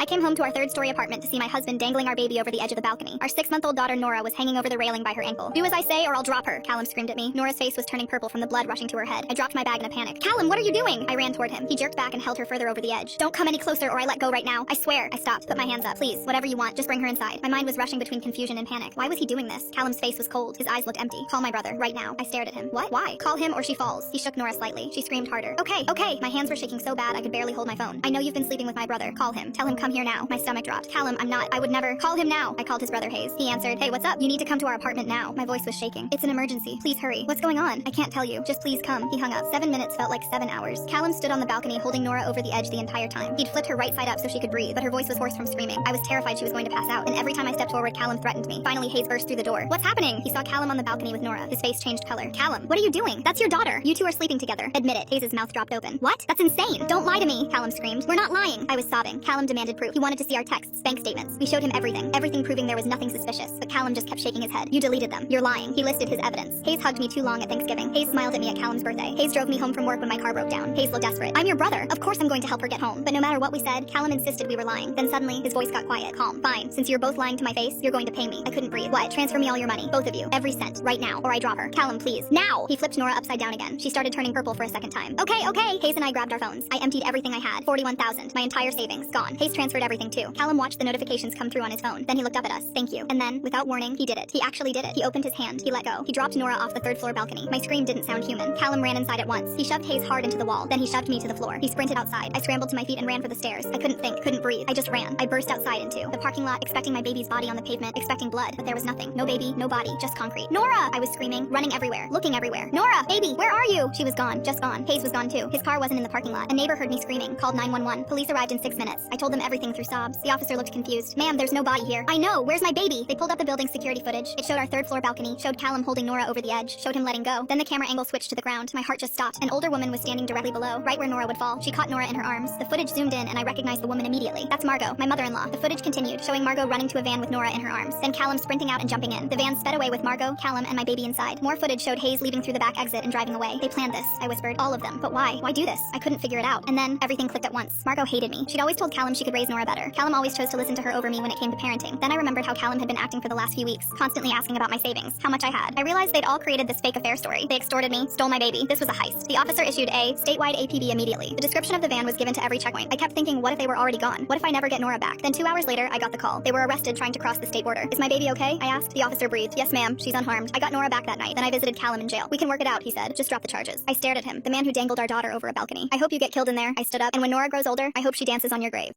I came home to our third-story apartment to see my husband dangling our baby over the edge of the balcony. Our 6-month-old daughter Nora was hanging over the railing by her ankle. "Do as I say or I'll drop her," Callum screamed at me. Nora's face was turning purple from the blood rushing to her head. I dropped my bag in a panic. "Callum, what are you doing?" I ran toward him. He jerked back and held her further over the edge. "Don't come any closer or I let go right now. I swear." I stopped. "Put my hands up. Please. Whatever you want. Just bring her inside." My mind was rushing between confusion and panic. Why was he doing this? Callum's face was cold. His eyes looked empty. "Call my brother. Right now." I stared at him. "What? Why?" "Call him or she falls." He shook Nora slightly. She screamed harder. Okay. My hands were shaking so bad I could barely hold my phone. "I know you've been sleeping with my brother. Call him. Tell him come here now." My stomach dropped. "Callum, I'm not. I would never." "Call him now." I called his brother Hayes. He answered, "Hey, what's up? You need to come to our apartment now." My voice was shaking. "It's an emergency. Please hurry." "What's going on?" "I can't tell you. Just please come." He hung up. 7 minutes felt like 7 hours. Callum stood on the balcony holding Nora over the edge the entire time. He'd flipped her right side up so she could breathe, but her voice was hoarse from screaming. I was terrified she was going to pass out, and every time I stepped forward, Callum threatened me. Finally, Hayes burst through the door. "What's happening?" He saw Callum on the balcony with Nora. His face changed color. "Callum, what are you doing? That's your daughter. You two are sleeping together. Admit it." Hayes' mouth dropped open. "What? That's insane. Don't lie to me," Callum screamed. "We're not lying." I was sobbing. Callum demanded proof. He wanted to see our texts, bank statements. We showed him everything proving there was nothing suspicious, but Callum just kept shaking his head. "You deleted them. You're lying." He listed his evidence. Hayes hugged me too long at Thanksgiving. Hayes smiled at me at Callum's birthday. Hayes drove me home from work when my car broke down. Hayes looked desperate. "I'm your brother. Of course I'm going to help her get home." But no matter what we said, Callum insisted we were lying. Then suddenly, his voice got quiet. "Calm. Fine. Since you're both lying to my face, you're going to pay me." I couldn't breathe. "What? Transfer me all your money. Both of you. Every cent. Right now. Or I drop her." "Callum, please. Now!" He flipped Nora upside down again. She started turning purple for a second time. Okay. Hayes and I grabbed our phones. I emptied everything I had. 41,000. My entire savings. Gone. Hayes transferred everything too. Callum watched the notifications come through on his phone. Then he looked up at us. "Thank you." And then, without warning, he did it. He actually did it. He opened his hand. He let go. He dropped Nora off the third-floor balcony. My scream didn't sound human. Callum ran inside at once. He shoved Hayes hard into the wall. Then he shoved me to the floor. He sprinted outside. I scrambled to my feet and ran for the stairs. I couldn't think, couldn't breathe. I just ran. I burst outside into the parking lot, expecting my baby's body on the pavement, expecting blood, but there was nothing. No baby, no body, just concrete. "Nora!" I was screaming, running everywhere, looking everywhere. "Nora! Baby, where are you?" She was gone, just gone. Hayes was gone too. His car wasn't in the parking lot. A neighbor heard me screaming, called 911. Police arrived in 6 minutes. I told them everything through sobs. The officer looked confused. "Ma'am, there's no body here." "I know. Where's my baby?" They pulled up the building's security footage. It showed our third-floor balcony, showed Callum holding Nora over the edge, showed him letting go. Then the camera angle switched to the ground. My heart just stopped. An older woman was standing directly below, right where Nora would fall. She caught Nora in her arms. The footage zoomed in and I recognized the woman immediately. That's Margot, my mother-in-law. The footage continued, showing Margot running to a van with Nora in her arms. Then Callum sprinting out and jumping in. The van sped away with Margot, Callum, and my baby inside. More footage showed Hayes leaving through the back exit and driving away. They planned this, I whispered. All of them. But why? Why do this? I couldn't figure it out. And then everything clicked at once. Margot hated me. She'd always told Callum she could raise Nora better. Callum always chose to listen to her over me when it came to parenting. Then I remembered how Callum had been acting for the last few weeks, constantly asking about my savings, how much I had. I realized they'd all created this fake affair story. They extorted me, stole my baby. This was a heist. The officer issued a statewide APB immediately. The description of the van was given to every checkpoint. I kept thinking, what if they were already gone? What if I never get Nora back? Then 2 hours later, I got the call. They were arrested trying to cross the state border. "Is my baby okay?" I asked. The officer breathed. "Yes, ma'am. She's unharmed." I got Nora back that night. Then I visited Callum in jail. "We can work it out," he said. "Just drop the charges." I stared at him, the man who dangled our daughter over a balcony. "I hope you get killed in there." I stood up. "And when Nora grows older, I hope she dances on your grave."